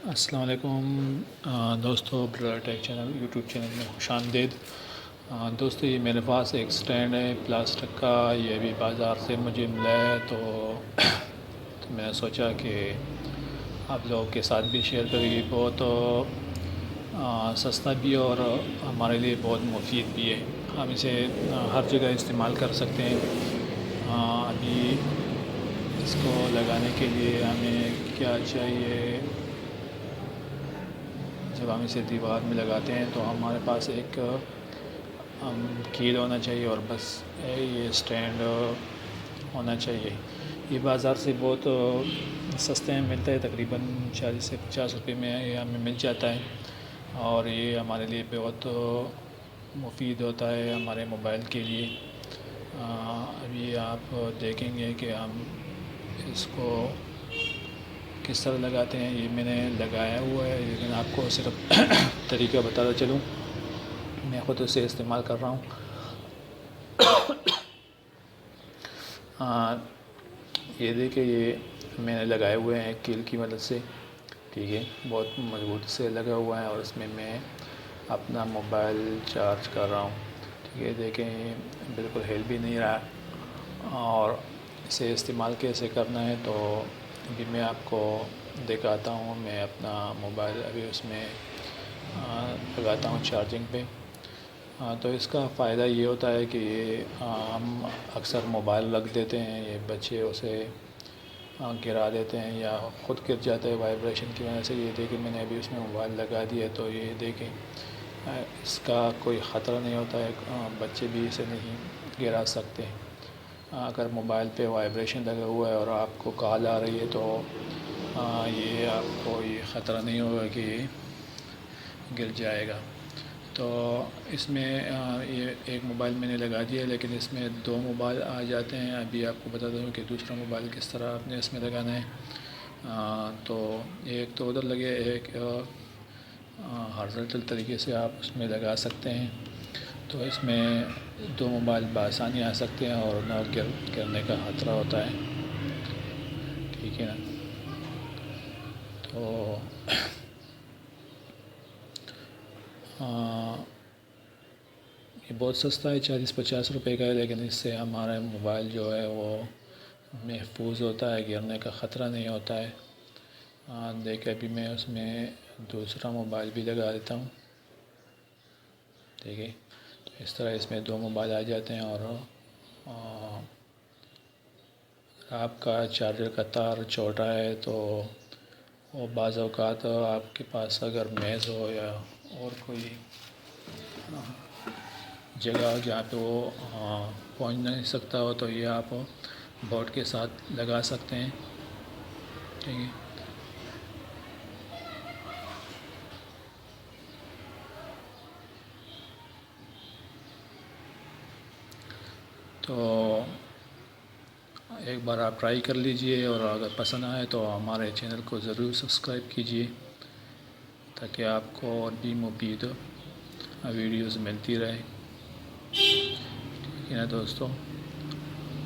السلام علیکم دوستو، برادر ٹیک چینل یوٹیوب چینل میں خوش آمدید۔ دوستو، یہ میرے پاس ایک سٹینڈ ہے پلاسٹک کا، یہ بھی بازار سے مجھے ملا ہے، تو میں نے سوچا کہ آپ لوگوں کے ساتھ بھی شیئر کریں۔ یہ بہت سستا بھی ہے اور ہمارے لیے بہت مفید بھی ہے۔ ہم اسے ہر جگہ استعمال کر سکتے ہیں۔ ابھی اس کو لگانے کے لیے ہمیں کیا چاہیے؟ جب ہم اسے دیوار میں لگاتے ہیں تو ہمارے پاس ایک کیل ہونا چاہیے اور بس یہ اسٹینڈ ہونا چاہیے۔ یہ بازار سے بہت سستے میں ملتا ہے، تقریباً 40 سے 50 روپے میں یہ ہمیں مل جاتا ہے، اور یہ ہمارے لیے بہت مفید ہوتا ہے ہمارے موبائل کے لیے۔ ابھی آپ دیکھیں گے کہ ہم اس کو کس طرح لگاتے ہیں۔ یہ میں نے لگایا ہوا ہے، لیکن آپ کو صرف طریقہ بتاتا چلوں، میں خود اسے استعمال کر رہا ہوں۔ یہ دیکھیں، یہ میں نے لگائے ہوئے ہیں کیل کی مدد سے، ٹھیک ہے، بہت مضبوط سے لگا ہوا ہے، اور اس میں اپنا موبائل چارج کر رہا ہوں، ٹھیک ہے۔ دیکھیں، یہ بالکل ہل بھی نہیں رہا، اور اسے استعمال کیسے کرنا ہے تو ابھی میں آپ کو دکھاتا ہوں۔ میں اپنا موبائل ابھی اس میں لگاتا ہوں چارجنگ پہ۔ تو اس کا فائدہ یہ ہوتا ہے کہ ہم اکثر موبائل رکھ دیتے ہیں، یہ بچے اسے گرا دیتے ہیں یا خود گر جاتا ہے وائبریشن کی وجہ سے۔ یہ دیکھیں، میں نے ابھی اس میں موبائل لگا دیا ہے، تو یہ دیکھیں اس کا کوئی خطرہ نہیں ہوتا ہے، بچے بھی اسے نہیں گرا سکتے۔ اگر موبائل پہ وائبریشن لگا ہوا ہے اور آپ کو کال آ رہی ہے تو یہ آپ کو یہ خطرہ نہیں ہوگا کہ یہ گر جائے گا۔ تو اس میں یہ ایک موبائل میں نے لگا دیا ہے، لیکن اس میں 2 موبائل آ جاتے ہیں۔ ابھی آپ کو بتاتا ہوں کہ دوسرا موبائل کس طرح آپ نے اس میں لگانا ہے۔ تو ایک تو ادھر لگے، ایک ہارزنٹل طریقے سے آپ اس میں لگا سکتے ہیں، تو اس میں 2 موبائل بآسانی آ سکتے ہیں اور نہ گرنے کا خطرہ ہوتا ہے، ٹھیک ہے نا۔ تو یہ بہت سستا ہے، 40-50 روپے کا ہے، لیکن اس سے ہمارا موبائل جو ہے وہ محفوظ ہوتا ہے، گرنے کا خطرہ نہیں ہوتا ہے۔ دیکھیں، ابھی میں اس میں دوسرا موبائل بھی لگا دیتا ہوں، ٹھیک ہے۔ تو اس طرح اس میں 2 موبائل آ جاتے ہیں، اور آپ کا چارجر کا تار چھوٹا ہے تو وہ بعض اوقات آپ کے پاس اگر میز ہو یا اور کوئی جگہ ہو جہاں پہ وہ پہنچ نہیں سکتا ہو، تو یہ آپ بورڈ کے ساتھ لگا سکتے ہیں، ٹھیک ہے۔ تو ایک بار آپ ٹرائی کر لیجئے، اور اگر پسند آئے تو ہمارے چینل کو ضرور سبسکرائب کیجئے، تاکہ آپ کو اور بھی مفید ویڈیوز ملتی رہے، ٹھیک ہے نا دوستو۔